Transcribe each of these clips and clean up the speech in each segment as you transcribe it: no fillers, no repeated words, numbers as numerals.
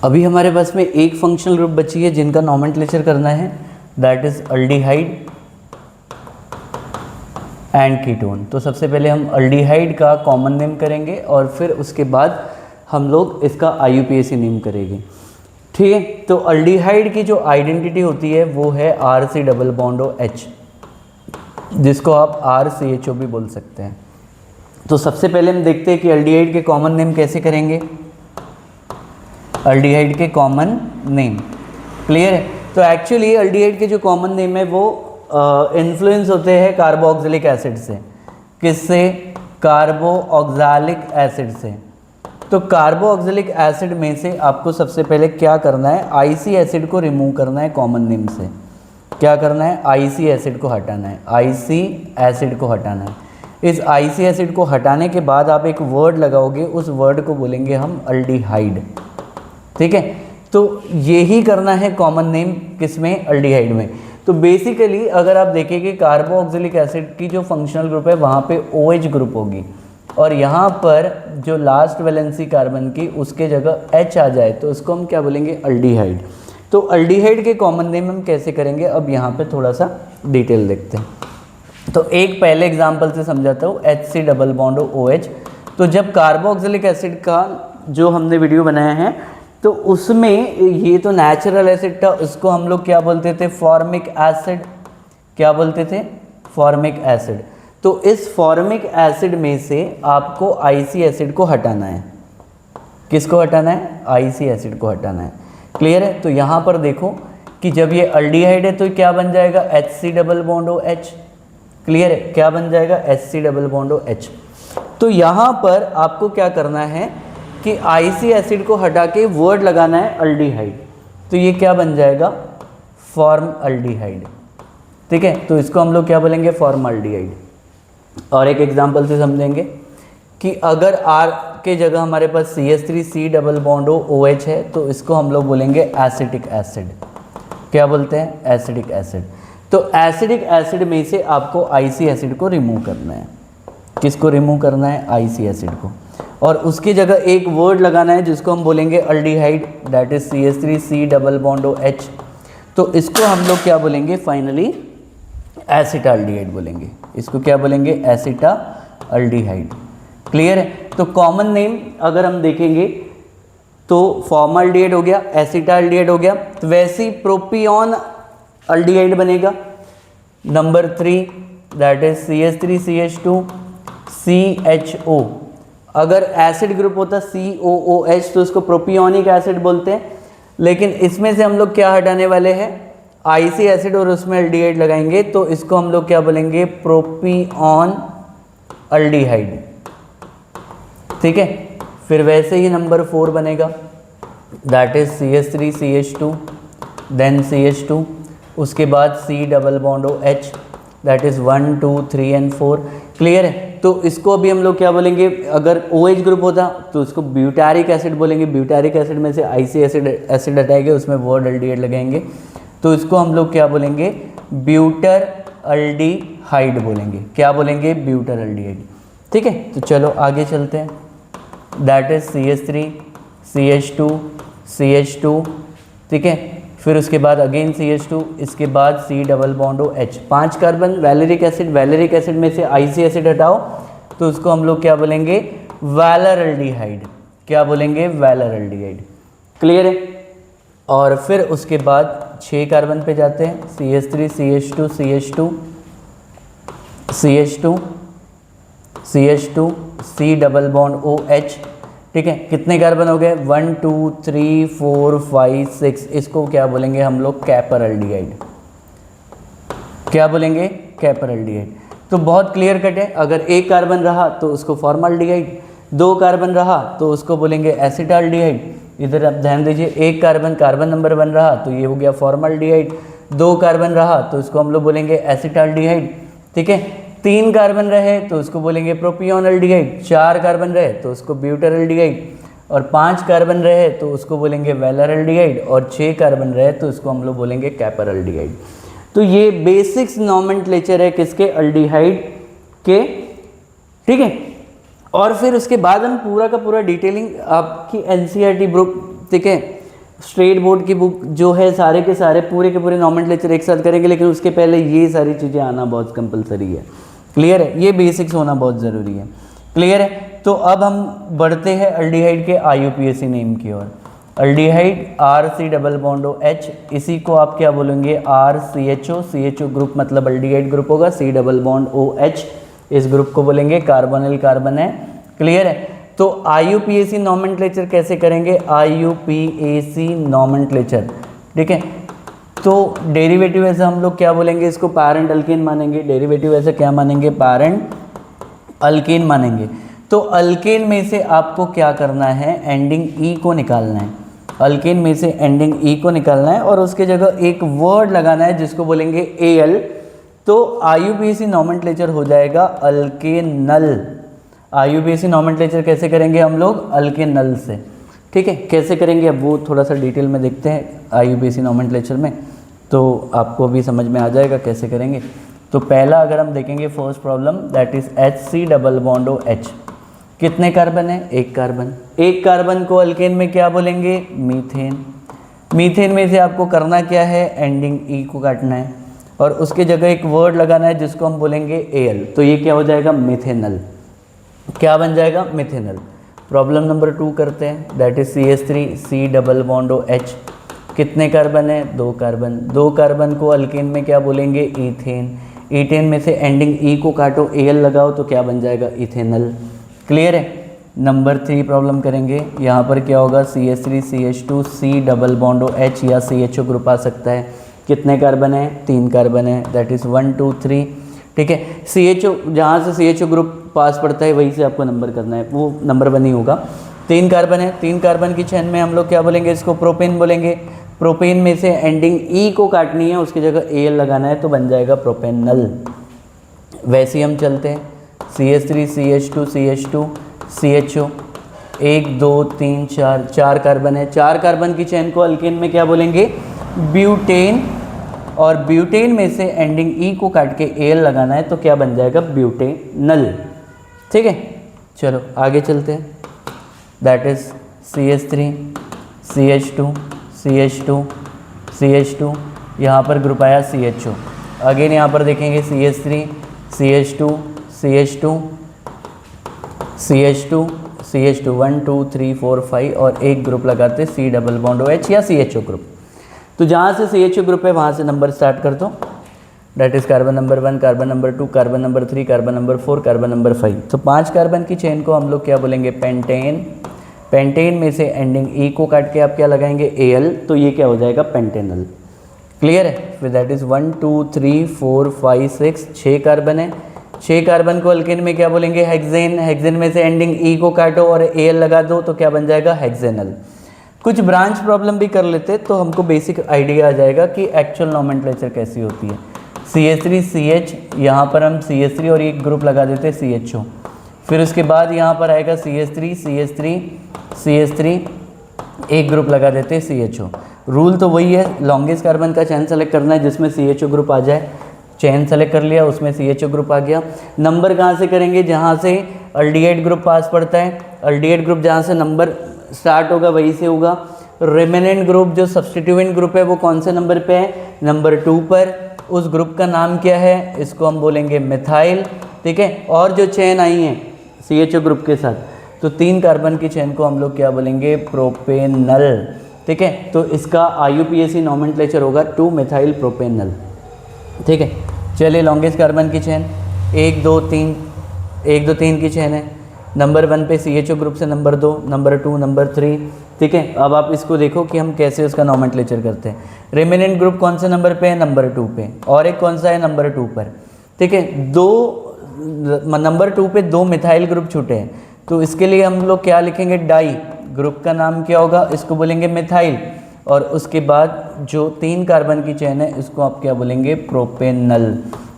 अभी हमारे पास में एक फंक्शनल ग्रुप बची है जिनका नॉमेनक्लेचर करना है, that is aldehyde and ketone. तो सबसे पहले हम अल्डिहाइड का कॉमन नेम करेंगे और फिर उसके बाद हम लोग इसका IUPAC नेम करेंगे, ठीक है। तो अल्डिहाइड की जो आइडेंटिटी होती है वो है RC डबल बॉन्ड OH, जिसको आप RCHO भी बोल सकते हैं। तो सबसे पहले हम देखते हैं कि अल्डिहाइड के कॉमन नेम कैसे करेंगे। अल्डिहाइड के कॉमन नेम क्लियर है। तो एक्चुअली अल्डिहाइड के जो कॉमन नेम है वो इन्फ्लुएंस होते हैं कार्बोक्सिलिक एसिड से। किससे? कार्बोक्सिलिक एसिड से। तो कार्बोक्सिलिक एसिड में से आपको सबसे पहले क्या करना है, IC एसिड को रिमूव करना है कॉमन नेम से। क्या करना है? IC एसिड को हटाना है, IC एसिड को हटाना है। इस IC एसिड को हटाने के बाद आप एक वर्ड लगाओगे, उस वर्ड को बोलेंगे हम अल्डिहाइड, ठीक है। तो यही करना है कॉमन नेम किसमें? अल्डिहाइड में। तो बेसिकली अगर आप देखेंगे कार्बोक्सिलिक एसिड की जो फंक्शनल ग्रुप है वहाँ पे OH ग्रुप होगी और यहाँ पर जो लास्ट वैलेंसी कार्बन की उसके जगह H आ जाए तो उसको हम क्या बोलेंगे? अल्डिहाइड। तो अल्डिहाइड के कॉमन नेम हम कैसे करेंगे, अब यहाँ पे थोड़ा सा डिटेल देखते हैं। तो एक पहले एग्जाम्पल से समझाता हूँ, HC डबल बॉन्ड OH। तो जब कार्बोक्सिलिक एसिड का जो हमने वीडियो बनाया है तो उसमें ये तो नेचुरल एसिड था, उसको हम लोग क्या बोलते थे? Formic acid. क्या बोलते थे? Formic acid. तो इस फॉर्मिक एसिड में से आपको IC एसिड को हटाना है। किसको हटाना है? IC एसिड को हटाना है। क्लियर है। तो यहाँ पर देखो कि जब ये अल्डिहाइड है तो क्या बन जाएगा? HC double bond OH। Clear है। क्या बन जाएगा? HC double bond OH। तो यहाँ पर आपको क्या करना है कि IC एसिड को हटा के वर्ड लगाना है अल्डिहाइड। तो ये क्या बन जाएगा? फॉर्म अल्डिहाइड, ठीक है। तो इसको हम लोग क्या बोलेंगे? Form aldehyde. और एक एग्जांपल से समझेंगे कि अगर R के जगह हमारे पास CH3C डबल बॉन्ड OH है तो इसको हम लोग बोलेंगे एसिटिक एसिड। क्या बोलते हैं? Acetic acid. तो एसिडिक एसिड में से आपको IC एसिड को रिमूव करना है। किसको रिमूव करना है? IC एसिड को। और उसकी जगह एक वर्ड लगाना है जिसको हम बोलेंगे aldehyde, that is CH3C double bond OH। तो इसको हम लोग क्या बोलेंगे? फाइनली एसिटाल्डिहाइड बोलेंगे। इसको क्या बोलेंगे? एसिटाल्डिहाइड। क्लियर है। तो कॉमन नेम अगर हम देखेंगे तो फॉर्मल्डिहाइड हो गया, एसिटाल्डिहाइड हो गया। तो वैसे ही प्रोपियोन अल्डिहाइड बनेगा, number 3 that is CH3CH2 CHO। अगर एसिड ग्रुप होता COOH तो उसको प्रोपियोनिक एसिड बोलते हैं, लेकिन इसमें से हम लोग क्या हटाने वाले हैं? IC एसिड और उसमें अल्डिहाइड लगाएंगे तो इसको हम लोग क्या बोलेंगे? प्रोपियोन अल्डिहाइड, ठीक है। फिर वैसे ही नंबर 4 बनेगा, that is CH3CH2 then CH2, उसके बाद C double bond OH, that is 1 2 3 and 4। Clear है। तो इसको भी हम लोग क्या बोलेंगे? अगर OH ग्रुप होता तो उसको ब्यूटारिक एसिड बोलेंगे। ब्यूटारिक एसिड में से IC एसिड हटाएंगे, उसमें वर्ड अल्डिहाइड लगाएंगे तो इसको हम लोग क्या बोलेंगे? ब्यूटर अल्डिहाइड बोलेंगे। क्या बोलेंगे? ब्यूटर अल्डिहाइड, ठीक है। तो चलो आगे चलते हैं, that is CH3 CH2 CH2, ठीक है। फिर उसके बाद अगेन CH2, इसके बाद C double bond OH, 5 carbon valeric acid. Valeric acid में से IC एसिड हटाओ तो उसको हम लोग क्या बोलेंगे? Valeraldehyde. क्या बोलेंगे? Valour aldehyde. क्लियर है। और फिर उसके बाद 6 कार्बन पे जाते हैं, CH3 CH2 CH2 CH2 CH2 C double bond OH, ठीक है। कितने कार्बन हो गए? 1 2 3 4 5 6। इसको क्या बोलेंगे हम लोग? कैपर अल्डिहाइड। क्या बोलेंगे? कैपर अल्डिहाइड। तो बहुत क्लियर कट है। अगर एक कार्बन रहा तो उसको फॉर्मल्डिहाइड, 2 कार्बन रहा तो उसको बोलेंगे एसिटाल्डिहाइड। इधर आप ध्यान दीजिए, एक कार्बन नंबर 1 रहा तो ये हो गया फॉर्मल्डिहाइड, 2 कार्बन रहा तो इसको हम लोग बोलेंगे एसिटाल्डिहाइड, ठीक है। 3 कार्बन रहे तो उसको बोलेंगे प्रोपियोन अल्डिहाइड, 4 कार्बन रहे तो उसको ब्यूटर अल्डिहाइड, और 5 कार्बन रहे तो उसको बोलेंगे वैलर अल्डिहाइड, और 6 कार्बन रहे तो उसको हम लोग बोलेंगे कैपर अल्डिहाइड। तो ये बेसिक्स नॉमेनक्लेचर है किसके? अल्डिहाइड के, ठीक है। और फिर उसके बाद हम पूरा का पूरा डिटेलिंग आपकी NCERT बुक, ठीक है, स्ट्रेट बोर्ड की बुक जो है सारे के सारे पूरे के पूरे नॉमेनक्लेचर एक साथ करेंगे, लेकिन उसके पहले ये सारी चीज़ें आना बहुत कंपलसरी है। क्लियर है, ये बेसिक्स होना बहुत ज़रूरी है। क्लियर है, तो अब हम बढ़ते हैं अल्डिहाइड के IUPAC नेम की ओर। Aldehyde RC double bond OH, इसी को आप क्या बोलेंगे RCHO, CHO ग्रुप मतलब अल्डिहाइड ग्रुप होगा, C डबल बॉन्ड OH इस ग्रुप को बोलेंगे कार्बोनिल कार्बन है। क्लियर है, तो IUPAC नॉमेनक्लेचर कैसे करेंगे, IUPAC नॉमेनक्लेचर, ठीक है। तो डेरिवेटिव ऐसे हम लोग क्या बोलेंगे, इसको पैरेंट अल्केन मानेंगे, डेरिवेटिव ऐसे क्या मानेंगे, पैरेंट अल्केन मानेंगे। तो अल्केन में से आपको क्या करना है, एंडिंग ई को निकालना है, अल्केन में से एंडिंग ई को निकालना है और उसके जगह एक वर्ड लगाना है जिसको बोलेंगे AL। तो IUPAC नॉमेनक्लेचर हो जाएगा अल्केनल। IUPAC नॉमेनक्लेचर कैसे करेंगे हम लोग, अल्केनल से, ठीक है। कैसे करेंगे अब वो थोड़ा सा डिटेल में देखते हैं IUPAC नॉमेनक्लेचर में, तो आपको भी समझ में आ जाएगा कैसे करेंगे। तो पहला अगर हम देखेंगे first problem, that is HC double bond OH, कितने कार्बन है, एक कार्बन। एक कार्बन को अल्केन में क्या बोलेंगे, मीथेन। मीथेन में से आपको करना क्या है, एंडिंग ई को काटना है और उसके जगह एक वर्ड लगाना है जिसको हम बोलेंगे AL। तो ये क्या हो जाएगा, मिथेनल। क्या बन जाएगा, मिथेनल। प्रॉब्लम नंबर 2 करते हैं, that is CH3 C double bond OH, कितने कार्बन है, दो कार्बन। दो कार्बन को अल्केन में क्या बोलेंगे, ईथेन। ईथेन में से एंडिंग ई को काटो, AL लगाओ तो क्या बन जाएगा, इथेनल। क्लियर है। नंबर 3 प्रॉब्लम करेंगे, यहाँ पर क्या होगा, CH3 CH2 C double bond OH या CHO ग्रुप आ सकता है। कितने कार्बन है, 3 कार्बन है, दैट इज़ 1 2 3, ठीक है। CHO जहाँ से CHO ग्रुप पास पड़ता है वहीं से आपको नंबर करना है, वो नंबर 1 ही होगा। 3 कार्बन है, 3 कार्बन की चेन में हम लोग क्या बोलेंगे, इसको प्रोपेन बोलेंगे। प्रोपेन में से एंडिंग ई को काटनी है, उसकी जगह AL लगाना है तो बन जाएगा प्रोपेनल। वैसे ही हम चलते हैं, CH3 CH2 CH2 CHO, 1 2 3 4, 4 carbon है। 4 कार्बन की चेन को अल्केन में क्या बोलेंगे, ब्यूटेन। और ब्यूटेन में से एंडिंग ई को काट के AL लगाना है तो क्या बन जाएगा, ब्यूटेनल। ठीक है, चलो आगे चलते हैं, that is CH3 CH2 CH2 CH2, यहाँ पर ग्रुप आया CHO। अगेन यहाँ पर देखेंगे CH3 CH2 CH2 CH2 CH2, 1 2 3 4 5 और एक ग्रुप लगाते C डबल बॉन्ड OH या CHO ग्रुप। तो जहाँ से CHO ग्रुप है वहाँ से नंबर स्टार्ट कर दो, that is carbon number 1, carbon number 2, carbon number 3, carbon number 4, carbon number 5। तो 5 कार्बन की चेन को हम लोग क्या बोलेंगे, पेंटेन। पेंटेन में से एंडिंग ई को काट के आप क्या लगाएंगे, AL, तो ये क्या हो जाएगा, पेंटेनल। क्लियर है। फिर दैट इज़ 1 2 3 4 5 6, 6 कार्बन है। 6 कार्बन को अल्केन में क्या बोलेंगे, हेक्सेन। हेक्सेन में से एंडिंग ई को काटो और AL लगा दो तो क्या बन जाएगा, हेक्सेनल। कुछ ब्रांच प्रॉब्लम भी कर लेते तो हमको बेसिक आइडिया आ जाएगा कि एक्चुअल नॉमेनक्लेचर कैसी होती है। CH3 CH, यहाँ पर हम CH3 और एक ग्रुप लगा देते CHO। फिर उसके बाद यहाँ पर आएगा CH3 CH3 CH3, एक ग्रुप लगा देते CHO। रूल तो वही है, लॉन्गेस्ट कार्बन का चेन सेलेक्ट करना है जिसमें CHO ग्रुप आ जाए। चेन सेलेक्ट कर लिया, उसमें CHO ग्रुप आ गया। नंबर कहाँ से करेंगे, जहाँ से अल्डिहाइड ग्रुप पास पड़ता है। अल्डिहाइड ग्रुप जहाँ से नंबर स्टार्ट होगा वहीं से होगा। रिमेनेंट ग्रुप जो सब्स्टिट्यूएंट ग्रुप है वो कौन से नंबर पे है, नंबर 2 पर। उस ग्रुप का नाम क्या है, इसको हम बोलेंगे मिथाइल। ठीक है, और जो चेन आई है CHO ग्रुप के साथ, तो 3 कार्बन की चेन को हम लोग क्या बोलेंगे, प्रोपेनल। ठीक है, तो इसका IUPAC नॉमेनक्लेचर होगा 2 मिथाइल प्रोपेनल। ठीक है, चलिए लॉन्गेस्ट कार्बन की चेन 1 2 3, 1 2 3 की चेन है। नंबर 1 पे CHO ग्रुप से नंबर 2, नंबर 2, नंबर 3। ठीक है, अब आप इसको देखो कि हम कैसे उसका नॉमेनक्लेचर करते हैं। रिमेनेंट ग्रुप कौन से नंबर पे है, नंबर 2 पे, और एक कौन सा है, नंबर 2 पर। ठीक है, नंबर 2 पे 2 मिथाइल ग्रुप छूटे हैं, तो इसके लिए हम लोग क्या लिखेंगे, डाई। ग्रुप का नाम क्या होगा, इसको बोलेंगे मिथाइल। और उसके बाद जो 3 कार्बन की चेन है इसको आप क्या बोलेंगे, प्रोपेनल।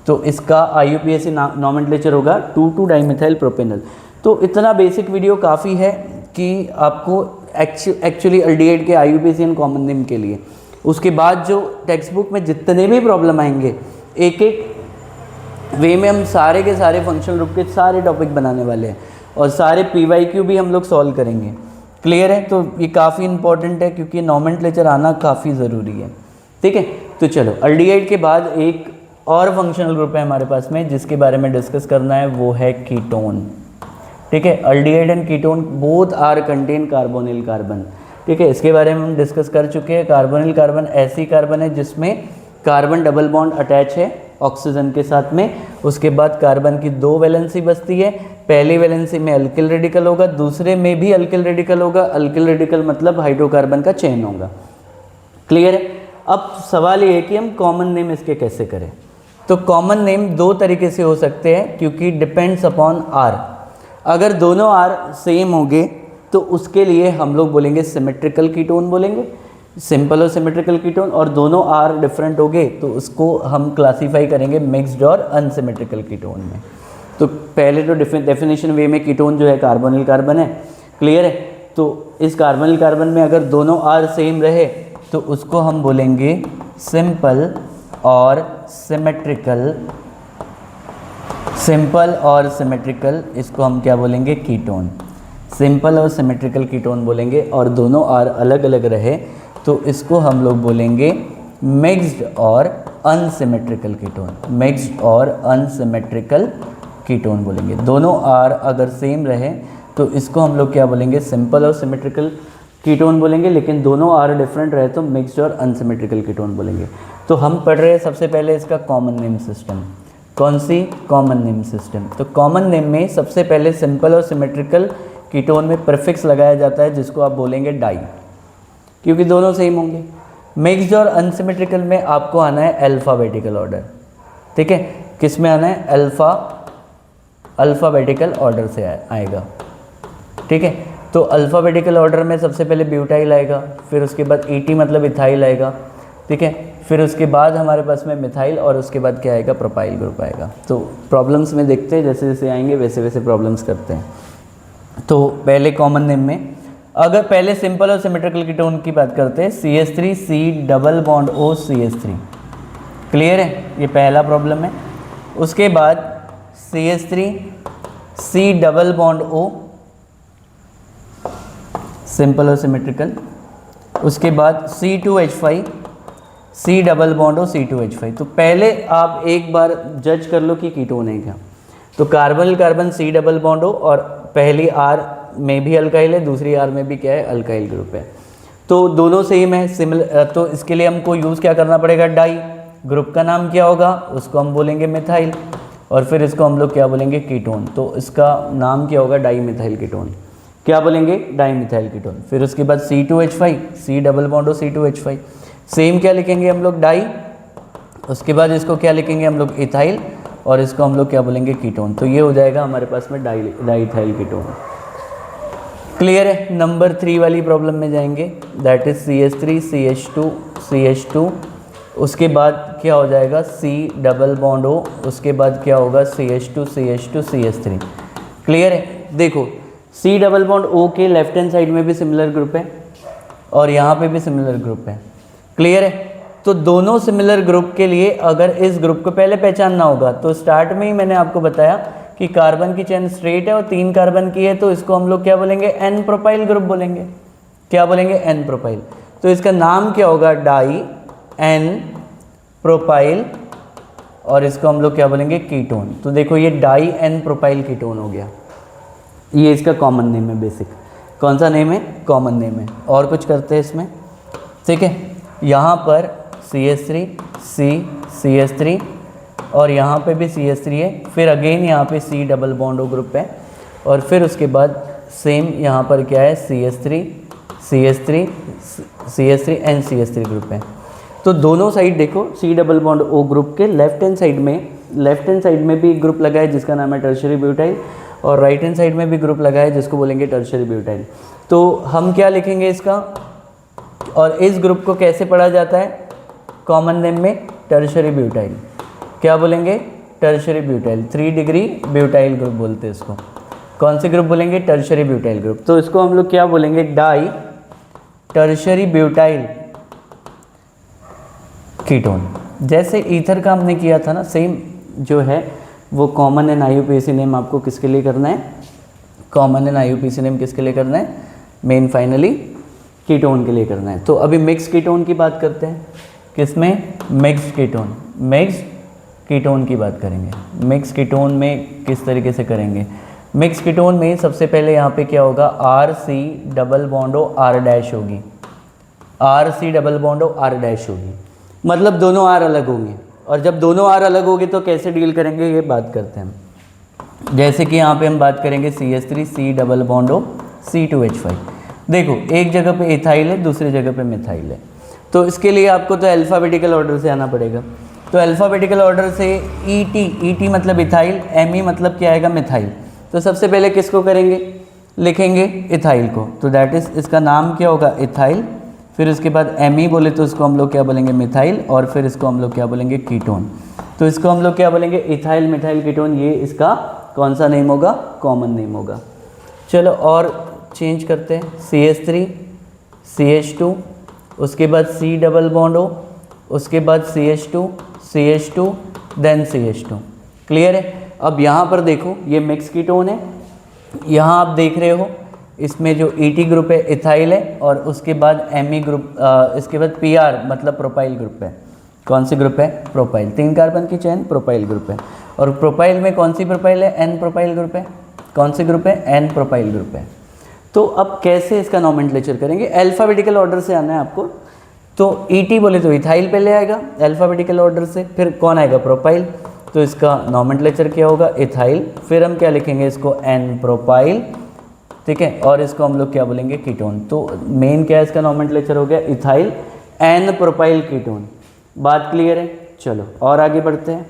तो इसका IUPAC नॉमेनक्लेचर होगा 2 डाइमिथाइल प्रोपेनल। तो इतना बेसिक वीडियो काफ़ी है कि आपको एक्चुअली अल्डिहाइड के IUPAC एंड कॉमन नेम के लिए। उसके बाद जो टेक्स्ट बुक में जितने भी प्रॉब्लम आएंगे, एक एक वे में हम सारे के सारे फंक्शनल ग्रुप के सारे टॉपिक बनाने वाले हैं और सारे PYQ भी हम लोग सॉल्व करेंगे। क्लियर है? तो ये काफ़ी इंपॉर्टेंट है क्योंकि नॉमेनक्लेचर आना काफ़ी ज़रूरी है। ठीक है, तो चलो अल्डिहाइड के बाद एक और फंक्शनल ग्रुप है हमारे पास में जिसके बारे में डिस्कस करना है, वो है कीटोन। ठीक है, aldehyde and ketone both are contain carbonyl carbon. ठीक है, इसके बारे में हम डिस्कस कर चुके हैं। कार्बोनिल कार्बन ऐसी कार्बन है जिसमें कार्बन डबल बॉन्ड अटैच है ऑक्सीजन के साथ में। उसके बाद कार्बन की 2 वैलेंसी बचती है। पहली वैलेंसी में अल्किल रेडिकल होगा, दूसरे में भी अल्किल रेडिकल होगा। अल्किल रेडिकल मतलब हाइड्रोकार्बन का चेन होगा। क्लियर है? अब सवाल ये है कि हम कॉमन नेम इसके कैसे करें। तो कॉमन नेम 2 तरीके से हो सकते हैं क्योंकि डिपेंड्स अपॉन आर। अगर दोनों आर सेम होंगे तो उसके लिए हम लोग बोलेंगे सिमेट्रिकल कीटोन बोलेंगे, सिंपल और सिमेट्रिकल कीटोन। और दोनों आर डिफरेंट होंगे तो उसको हम क्लासीफाई करेंगे मिक्स्ड और अनसिमेट्रिकल कीटोन में। तो पहले तो डेफिनेशन वे में कीटोन जो है कार्बोनिल कार्बन है। क्लियर है? तो इस कार्बोनिल कार्बन में अगर दोनों आर सेम रहे तो उसको हम बोलेंगे सिंपल और सिमेट्रिकल। सिंपल और सिमेट्रिकल, इसको हम क्या बोलेंगे? कीटोन। सिंपल और सिमेट्रिकल कीटोन बोलेंगे। और दोनों आर अलग अलग रहे तो इसको हम लोग बोलेंगे मिक्स्ड और अनसिमेट्रिकल कीटोन। मिक्स्ड और अनसिमेट्रिकल कीटोन बोलेंगे। दोनों आर अगर सेम रहे तो इसको हम लोग क्या बोलेंगे? सिंपल और सिमेट्रिकल कीटोन बोलेंगे। लेकिन दोनों आर डिफरेंट रहे तो मिक्स्ड और अनसिमेट्रिकल कीटोन बोलेंगे। तो हम पढ़ रहे हैं सबसे पहले इसका कॉमन नेम सिस्टम। कौन सी? Common name system. तो कॉमन नेम में सबसे पहले सिंपल और सिमेट्रिकल कीटोन में प्रीफिक्स लगाया जाता है जिसको आप बोलेंगे डाई, क्योंकि दोनों सेम होंगे। मिक्स्ड और अनसिमेट्रिकल में आपको आना है अल्फ़ाबेटिकल ऑर्डर। ठीक है, किस में आना है? अल्फ़ाबेटिकल ऑर्डर से आएगा। ठीक है, तो अल्फ़ाबेटिकल ऑर्डर में सबसे पहले ब्यूटाइल आएगा, फिर उसके बाद ET मतलब इथाइल आएगा। ठीक है, फिर उसके बाद हमारे पास में मिथाइल और उसके बाद क्या आएगा? प्रोपाइल ग्रुप आएगा। तो प्रॉब्लम्स में देखते हैं, जैसे जैसे आएंगे वैसे वैसे प्रॉब्लम्स करते हैं। तो पहले कॉमन नेम में अगर पहले सिंपल और सिमेट्रिकल कीटोन की बात करते हैं, CH3 C double bond O CH3। Clear है? ये पहला प्रॉब्लम है। उसके बाद CH3 C double bond O, simple और सिमेट्रिकल। उसके बाद C2H5 C double bond O C2H5। तो पहले आप एक बार जज कर लो कि कीटोन है क्या। तो carbonyl carbon C double bond O और पहली R में भी अल्काइल है, दूसरी R में भी क्या है? अल्काइल ग्रुप है। तो दोनों सेम है, सिमिलर। तो इसके लिए हमको यूज़ क्या करना पड़ेगा? डाई। ग्रुप का नाम क्या होगा? उसको हम बोलेंगे मिथाइल। और फिर इसको हम लोग क्या बोलेंगे? कीटोन। तो इसका नाम क्या होगा? Di methyl ketone. क्या बोलेंगे? Di methyl ketone. फिर उसके बाद C2H5 C double bond O C2H5, same क्या लिखेंगे हम लोग? डाई। उसके बाद इसको क्या लिखेंगे हम लोग? इथाइल। और इसको हम लोग क्या बोलेंगे? कीटोन। तो ये हो जाएगा हमारे पास में डाईथाइल कीटोन। क्लियर है? नंबर 3 वाली प्रॉब्लम में जाएंगे, that is CH3 CH2 CH2। उसके बाद क्या हो जाएगा? C double bond O। उसके बाद क्या होगा? CH2 CH2 CH3। क्लियर है? देखो C डबल बॉन्ड O के लेफ्ट हैंड साइड में भी सिमिलर ग्रुप है और यहाँ पे भी सिमिलर ग्रुप है। क्लियर है? तो दोनों सिमिलर ग्रुप के लिए अगर इस ग्रुप को पहले पहचानना होगा तो स्टार्ट में ही मैंने आपको बताया कि कार्बन की चेन स्ट्रेट है और 3 कार्बन की है, तो इसको हम लोग क्या बोलेंगे? N प्रोपाइल ग्रुप बोलेंगे। क्या बोलेंगे? N propyl. तो इसका नाम क्या होगा? Di N propyl. और इसको हम लोग क्या बोलेंगे? कीटोन। तो देखो ये डाई N प्रोपाइल कीटोन हो गया। ये इसका कॉमन नेम है बेसिक। कौन सा नेम है? कॉमन नेम है। और कुछ करते हैं इसमें। ठीक है, यहाँ पर CH3 C CH3 और यहाँ पे भी CH3 है। फिर अगेन यहाँ पे C double bond O group है और फिर उसके बाद सेम यहाँ पर क्या है? CH3 CH3 CH3 and CH3 group है। तो दोनों साइड देखो, C double bond O group के लेफ्ट हैंड साइड में भी एक ग्रुप लगा है जिसका नाम है टर्शियरी ब्यूटाइल और राइट हैंड साइड में भी ग्रुप लगा है जिसको बोलेंगे टर्शियरी ब्यूटाइल। तो हम क्या लिखेंगे इसका? और इस ग्रुप को कैसे पढ़ा जाता है? कॉमन नेम में टर्शियरी ब्यूटाइल। क्या बोलेंगे? Tertiary butyl. 3 degree butyl group बोलते हैं इसको। कौन से ग्रुप बोलेंगे? Tertiary butyl group. तो इसको हम लोग क्या बोलेंगे? Di tertiary butyl ketone. जैसे ईथर का हमने किया था ना, सेम जो है वो कॉमन एंड IUPAC नेम आपको किसके लिए करना है? कॉमन एंड IUPAC नेम किसके लिए करना है? मेन फाइनली कीटोन के लिए करना है। तो अभी मिक्स कीटोन की बात करते हैं। किसमें? Mix ketone. मिक्स कीटोन की बात करेंगे। मिक्स कीटोन में किस तरीके से करेंगे? मिक्स कीटोन में सबसे पहले यहाँ पे क्या होगा, R C double bond O R dash होगी, R C double bond O R dash होगी, मतलब दोनों आर अलग होंगे। और जब दोनों आर अलग होंगे तो कैसे डील करेंगे ये बात करते हैं। जैसे कि यहाँ पे हम बात करेंगे CH3 सी डबल बॉन्डो C2H5। देखो एक जगह पे इथाइल है, दूसरी जगह पे मिथाइल है, तो इसके लिए आपको तो अल्फ़ाबेटिकल ऑर्डर से आना पड़ेगा। तो अल्फ़ाबेटिकल ऑर्डर से ET मतलब इथाइल, ME मतलब क्या आएगा, मिथाइल। तो सबसे पहले किसको करेंगे, लिखेंगे इथाइल को, तो दैट इज़ इसका नाम क्या होगा, इथाइल। फिर उसके बाद ME बोले तो इसको हम लोग क्या बोलेंगे, मिथाइल। और फिर इसको हम लोग क्या बोलेंगे, कीटोन। तो इसको हम लोग क्या बोलेंगे, इथाइल मिथाइल कीटोन। ये इसका कौन सा नेम होगा, कॉमन नेम होगा। चलो और चेंज करते हैं, CH3 CH2, उसके बाद C डबल बॉन्ड O, उसके बाद CH2 देन CH2। क्लियर है? अब यहाँ पर देखो ये मिक्स कीटोन है, यहाँ आप देख रहे हो इसमें जो ET ग्रुप है इथाइल है, और उसके बाद ME ग्रुप, इसके बाद PR मतलब प्रोपाइल ग्रुप है। कौन सी ग्रुप है, प्रोपाइल। 3 कार्बन की चेन प्रोपाइल ग्रुप है। और प्रोपाइल में कौन सी प्रोपाइल है, N प्रोपाइल ग्रुप है। कौन सी ग्रुप है, N प्रोपाइल ग्रुप है। तो अब कैसे इसका नोमेनक्लेचर करेंगे, अल्फ़ाबेटिकल ऑर्डर से आना है आपको। तो ET बोले तो इथाइल पहले आएगा अल्फ़ाबेटिकल ऑर्डर से, फिर कौन आएगा, प्रोपाइल। तो इसका नोमेनक्लेचर क्या होगा, इथाइल। फिर हम क्या लिखेंगे इसको, N प्रोपाइल, ठीक है। और इसको हम लोग क्या बोलेंगे, कीटोन। तो मेन क्या है इसका नोमेनक्लेचर हो गया, इथाइल N प्रोपाइल कीटोन। बात क्लियर है? चलो और आगे बढ़ते हैं।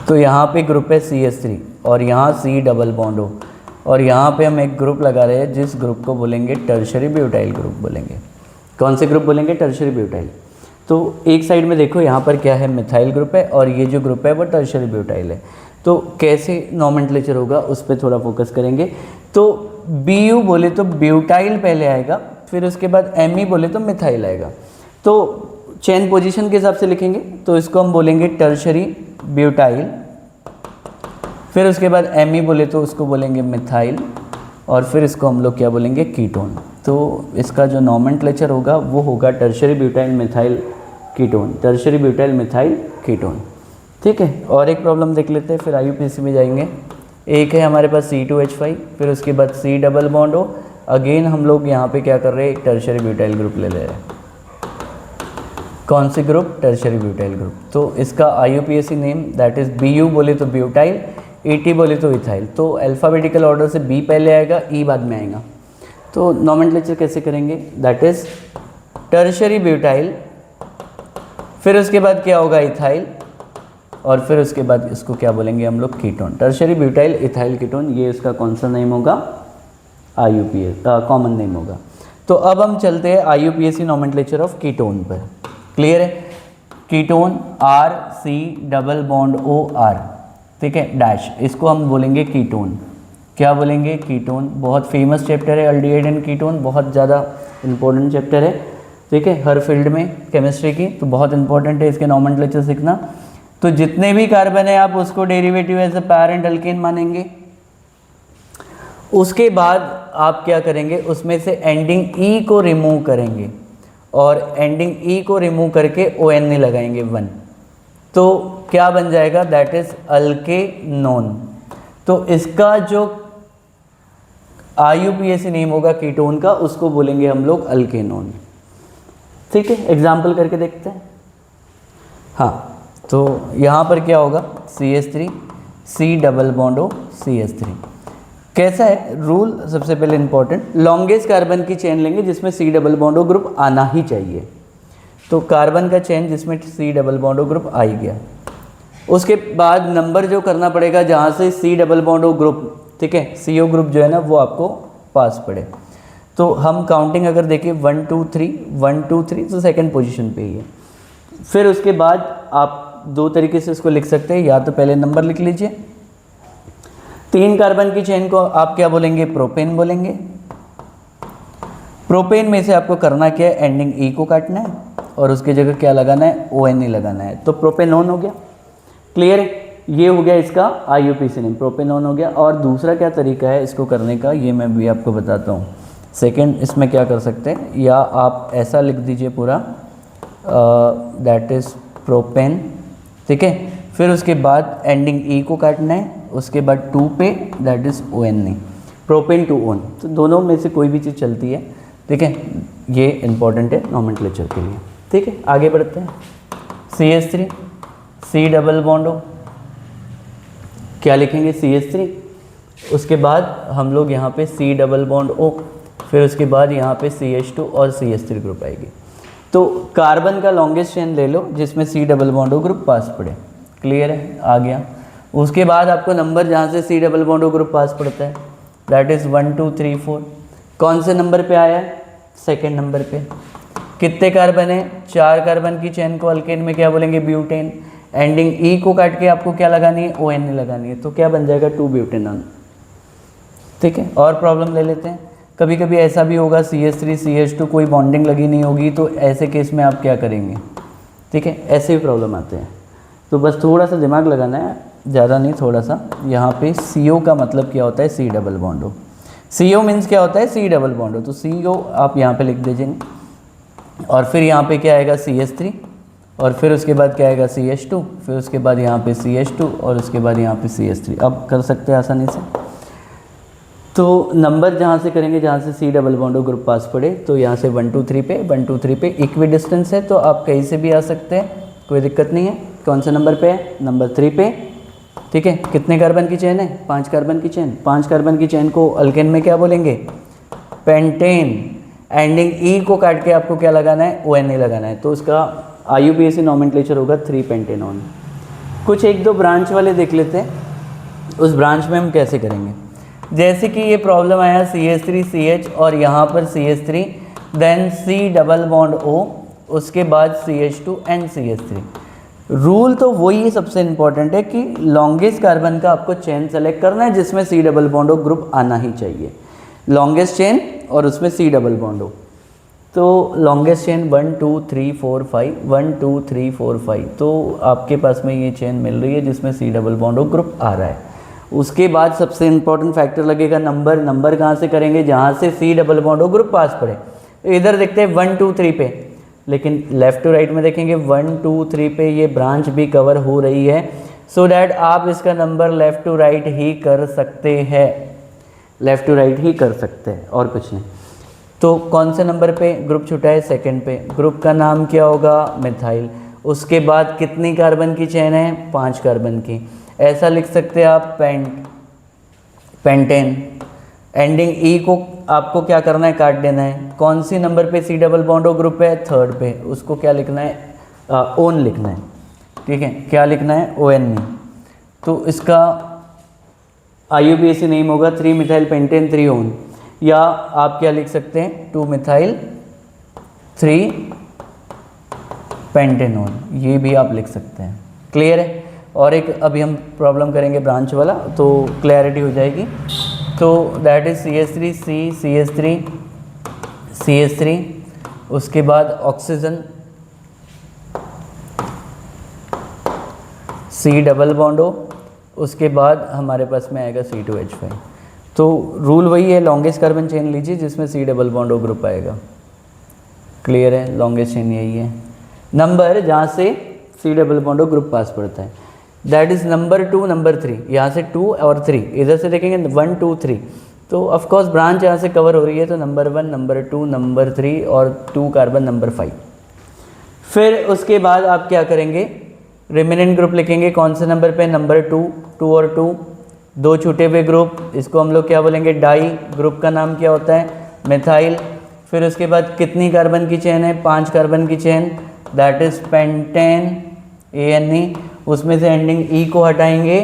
तो यहाँ पे ग्रुप है CH3 और यहाँ C डबल बॉन्ड O, और यहाँ पे हम एक ग्रुप लगा रहे हैं जिस ग्रुप को बोलेंगे टर्शरी ब्यूटाइल ग्रुप बोलेंगे। कौन से ग्रुप बोलेंगे, टर्शरी ब्यूटाइल। तो एक साइड में देखो यहाँ पर क्या है, मिथाइल ग्रुप है, और ये जो ग्रुप है वो टर्शरी ब्यूटाइल है। तो कैसे नोमेनक्लेचर होगा उस पर थोड़ा फोकस करेंगे। तो BU बोले तो ब्यूटाइल पहले आएगा, फिर उसके बाद ME बोले तो मिथाइल आएगा। तो चेन पोजीशन के हिसाब से लिखेंगे, तो इसको हम बोलेंगे टर्शरी ब्यूटाइल, फिर उसके बाद ME बोले तो उसको बोलेंगे मिथाइल, और फिर इसको हम लोग क्या बोलेंगे, कीटोन। तो इसका जो नोमेनक्लेचर होगा वो होगा tertiary butyl methyl ketone, tertiary butyl methyl ketone, ठीक है। और एक प्रॉब्लम देख लेते हैं, फिर IUPAC में जाएंगे। एक है हमारे पास C2H5, फिर उसके बाद C double bond O। Again हम लोग यहाँ पे क्या कर रहे हैं, एक टर्शरी ब्यूटाइल ग्रुप ले रहे हैं। कौन सी ग्रुप, टर्शरी ब्यूटाइल ग्रुप। तो इसका IUPAC name that is BU बोले तो ब्यूटाइल, ET बोले तो इथाइल। तो अल्फ़ाबेटिकल ऑर्डर से B पहले आएगा, E बाद में आएगा। तो नोमेनक्लेचर कैसे करेंगे, दैट इज़ टर्शरी ब्यूटाइल, फिर उसके बाद क्या होगा, इथाइल, और फिर उसके बाद इसको क्या बोलेंगे हम लोग, ketone. Tertiary butyl ethyl ketone, ये इसका कौन सा नेम होगा, IUPAC कॉमन नेम होगा। तो अब हम चलते हैं IUPAC नोमेनक्लेचर ऑफ कीटोन पर। क्लियर है? Ketone RC double bond OR, ठीक है, डैश, इसको हम बोलेंगे कीटोन। क्या बोलेंगे, कीटोन। बहुत फेमस चैप्टर है अल्डिहाइड एंड कीटोन, बहुत ज़्यादा इंपॉर्टेंट चैप्टर है, ठीक है, हर फील्ड में केमिस्ट्री की। तो बहुत इंपॉर्टेंट है इसके नोमेनक्लेचर सीखना। तो जितने भी कार्बन है आप उसको derivative as a parent alkane मानेंगे। उसके बाद आप क्या करेंगे, उसमें से एंडिंग E को रिमूव करेंगे, और एंडिंग E को रिमूव करके ON नहीं लगाएंगे 1, तो क्या बन जाएगा, दैट इज अल्केनोन। तो इसका जो IUPAC नेम होगा कीटोन का, उसको बोलेंगे हम लोग अल्केनोन, ठीक है। एग्जाम्पल करके देखते हैं। हाँ, तो यहाँ पर क्या होगा, CH3 C double bond O CH3। कैसा है रूल, सबसे पहले इंपॉर्टेंट, लॉन्गेस्ट कार्बन की चेन लेंगे जिसमें C double bond O group आना ही चाहिए। तो कार्बन का चेन जिसमें C double bond O group आ ही गया, उसके बाद नंबर जो करना पड़ेगा जहाँ से C double bond O group, ठीक है, CO ग्रुप जो है ना वो आपको पास पड़े। तो हम काउंटिंग अगर देखें 1 2 3 1 2 3, तो सेकंड पोजीशन पे ही है। फिर उसके बाद आप दो तरीके से इसको लिख सकते हैं, या तो पहले नंबर लिख लीजिए, 3 कार्बन की चेन को आप क्या बोलेंगे, प्रोपेन बोलेंगे। प्रोपेन में से आपको करना क्या है, एंडिंग E को काटना है और उसकी जगह क्या लगाना है, ON ही लगाना है, तो प्रोपेनोन हो गया। क्लियर है? ये हो गया इसका IUPAC नेम, प्रोपेनॉन हो गया। और दूसरा क्या तरीका है इसको करने का, ये मैं भी आपको बताता हूँ। सेकंड इसमें क्या कर सकते हैं, या आप ऐसा लिख दीजिए पूरा, दैट इज़ प्रोपेन, ठीक है। फिर उसके बाद एंडिंग ई को काटना है, उसके बाद 2 पे, that is ONE, propane two own. तो दोनों में से कोई भी चीज़ चलती है, ठीक है। ये इंपॉर्टेंट है नोमेनक्लेचर के लिए, ठीक है। आगे बढ़ते हैं। CH3, C double bond O, क्या लिखेंगे CH3, उसके बाद हम लोग यहाँ पे C डबल बॉन्ड O, फिर उसके बाद यहाँ पे CH2 और CH3 ग्रुप आएगी। तो कार्बन का लॉन्गेस्ट चेन ले लो जिसमें C double bond O group पास पड़े, क्लियर है, आ गया। उसके बाद आपको नंबर जहाँ से C double bond O group पास पड़ता है, दैट इज़ 1 2 3 4। कौन से नंबर पे आया है, सेकेंड नंबर पे। कितने कार्बन है, 4 कार्बन की चेन को अल्केन में क्या बोलेंगे, ब्यूटेन। एंडिंग ई को काट के आपको क्या लगानी है, ONE लगानी है, तो क्या बन जाएगा 2 ब्यूटेनॉन, ठीक है। और प्रॉब्लम ले लेते हैं। कभी कभी ऐसा भी होगा CH3 CH2 कोई बॉन्डिंग लगी नहीं होगी, तो ऐसे केस में आप क्या करेंगे, ठीक है। ऐसे भी प्रॉब्लम आते हैं, तो बस थोड़ा सा दिमाग लगाना है, ज़्यादा नहीं, थोड़ा सा। यहाँ पे CO का मतलब क्या होता है, C double bond O। CO means क्या होता है, C डबल बॉन्ड O, तो CO आप यहाँ पे लिख दीजिए। और फिर यहाँ पे क्या आएगा CH3, और फिर उसके बाद क्या आएगा CH2, फिर उसके बाद यहाँ पे CH2, और उसके बाद यहाँ पे CH3। अब कर सकते हैं आसानी से। तो नंबर जहाँ से करेंगे, जहाँ से C double bond O group पास पड़े, तो यहाँ से 1 2 3 पे, 1 2 3 पे इक्वी डिस्टेंस है, तो आप कहीं से भी आ सकते हैं, कोई दिक्कत नहीं है। कौन से नंबर पे है, नंबर 3 पे, ठीक है। कितने कार्बन की चेन है, 5 कार्बन की चेन। 5 कार्बन की चेन को अल्केन में क्या बोलेंगे, पेंटेन। एंडिंग ई को काट के आपको क्या लगाना है, ONE लगाना है, तो उसका IUPAC नोमेनक्लेचर होगा 3 पेंटेनॉन। कुछ एक दो ब्रांच वाले देख लेते हैं, उस ब्रांच में हम कैसे करेंगे। जैसे कि ये प्रॉब्लम आया CH3 CH और यहाँ पर CH3, then C double bond O, उसके बाद CH2 एंड CH3। रूल तो वही है, सबसे इंपॉर्टेंट है कि लॉन्गेस्ट कार्बन का आपको चेन सेलेक्ट करना है जिसमें C double bond O group आना ही चाहिए, लॉन्गेस्ट चेन और उसमें C डबल बॉन्ड O। तो लॉन्गेस्ट चेन 1 2 3 4 5, 1 2 3 4 5, तो आपके पास में ये चेन मिल रही है जिसमें C double bond O group आ रहा है। उसके बाद सबसे इंपॉर्टेंट फैक्टर लगेगा नंबर। नंबर कहाँ से करेंगे, जहाँ से C double bond O group पास पड़े। तो इधर देखते हैं 1 2 3 पे, लेकिन लेफ़्ट टू राइट में देखेंगे 1 2 3 पे ये ब्रांच भी कवर हो रही है, सो डैट आप इसका नंबर लेफ़्ट टू राइट ही कर सकते हैं, लेफ़्ट टू राइट ही कर सकते हैं, और कुछ नहीं। तो कौन से नंबर पे ग्रुप छूटा है, सेकंड पे। ग्रुप का नाम क्या होगा, मिथाइल। उसके बाद कितनी कार्बन की चेन है, 5 कार्बन की। ऐसा लिख सकते हैं आप पेंटेन। एंडिंग ई को आपको क्या करना है, काट देना है। कौन सी नंबर पे C double bond O group है, थर्ड पे, उसको क्या लिखना है, ON लिखना है, ठीक है। क्या लिखना है, ONE। तो इसका IUPAC नेम होगा 3 मिथाइल पेंटेन 3 ON, या आप क्या लिख सकते हैं, 2 मिथाइल 3 पेंटेनॉन, ये भी आप लिख सकते हैं, क्लियर है। और एक अभी हम प्रॉब्लम करेंगे ब्रांच वाला, तो क्लैरिटी हो जाएगी। तो that is CH3 C CH3 CH3, उसके बाद oxygen C double bond O, उसके बाद हमारे पास में आएगा C2H5। तो रूल वही है, लॉन्गेस्ट कार्बन चेन लीजिए जिसमें C double bond O group आएगा, क्लियर है। लॉन्गेस्ट चेन यही है। नंबर जहाँ से C double bond O group पास पड़ता है, दैट इज़ नंबर 2 नंबर 3। यहाँ से 2 और 3, इधर से देखेंगे 1 2 3, तो ऑफकोर्स ब्रांच यहाँ से कवर हो रही है, तो नंबर 1 नंबर 2 नंबर 3 और 2 कार्बन नंबर 5। फिर उसके बाद आप क्या करेंगे, रिमेनेंट ग्रुप लिखेंगे। कौन से नंबर पे, नंबर 2 2 और 2, 2 छूटे हुए ग्रुप, इसको हम लोग क्या बोलेंगे, डाई। ग्रुप का नाम क्या होता है, मिथाइल। फिर उसके बाद कितनी कार्बन की चेन है, 5 कार्बन की chain, that is pentane ANE। उसमें से एंडिंग E को हटाएंगे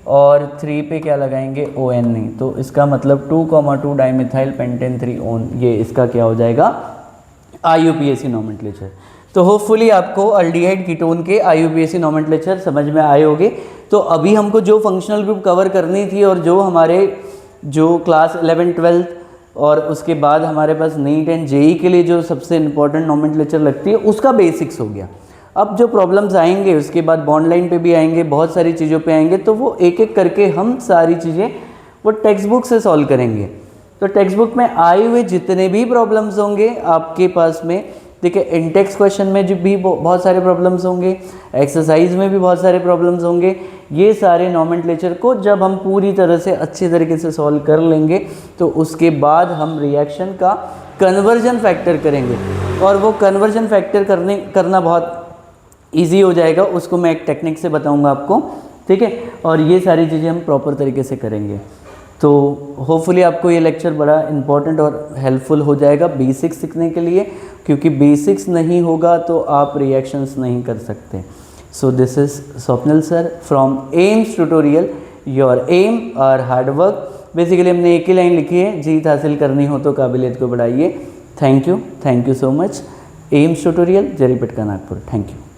और 3 पे क्या लगाएंगे, ONE। तो इसका मतलब 2,2 डाइमिथाइल पेंटेन 3 ON, ये इसका क्या हो जाएगा, IUPAC नोमेनक्लेचर। तो होपफुली आपको अल्डिहाइड कीटोन के IUPAC नोमेनक्लेचर समझ में आए होंगे। तो अभी हमको जो फंक्शनल ग्रुप कवर करनी थी और जो हमारे जो क्लास 11 12 और उसके बाद हमारे पास नीट एंड JEE के लिए जो सबसे इंपॉर्टेंट नोमेनक्लेचर लगती है, उसका बेसिक्स हो गया। अब जो प्रॉब्लम्स आएंगे उसके बाद बॉन्ड लाइन पे भी आएंगे, बहुत सारी चीज़ों पे आएंगे, तो वो एक एक करके हम सारी चीज़ें वो टेक्स्ट बुक से सॉल्व करेंगे। तो टेक्स्ट बुक में आए हुए जितने भी प्रॉब्लम्स होंगे आपके पास में, देखिए इंटेक्स क्वेश्चन में जो भी बहुत सारे प्रॉब्लम्स होंगे, एक्सरसाइज में भी बहुत सारे प्रॉब्लम्स होंगे, ये सारे नॉमेनक्लेचर को जब हम पूरी तरह से अच्छे तरीके से सॉल्व कर लेंगे तो उसके बाद हम रिएक्शन का कन्वर्जन फैक्टर करेंगे, और वो कन्वर्जन फैक्टर करना बहुत ईजी हो जाएगा। उसको मैं एक टेक्निक से बताऊंगा आपको, ठीक है। और ये सारी चीज़ें हम प्रॉपर तरीके से करेंगे। तो होपफुली आपको ये लेक्चर बड़ा इंपॉर्टेंट और हेल्पफुल हो जाएगा बेसिक्स सीखने के लिए, क्योंकि बेसिक्स नहीं होगा तो आप रिएक्शंस नहीं कर सकते। So this is Swapnil sir from Aims tutorial, your aim और हार्ड वर्क। बेसिकली हमने एक ही लाइन लिखी है, जीत हासिल करनी हो तो काबिलियत को बढ़ाइए। Thank you so much. AIMS tutorial, जरीपेट का नागपुर। Thank you.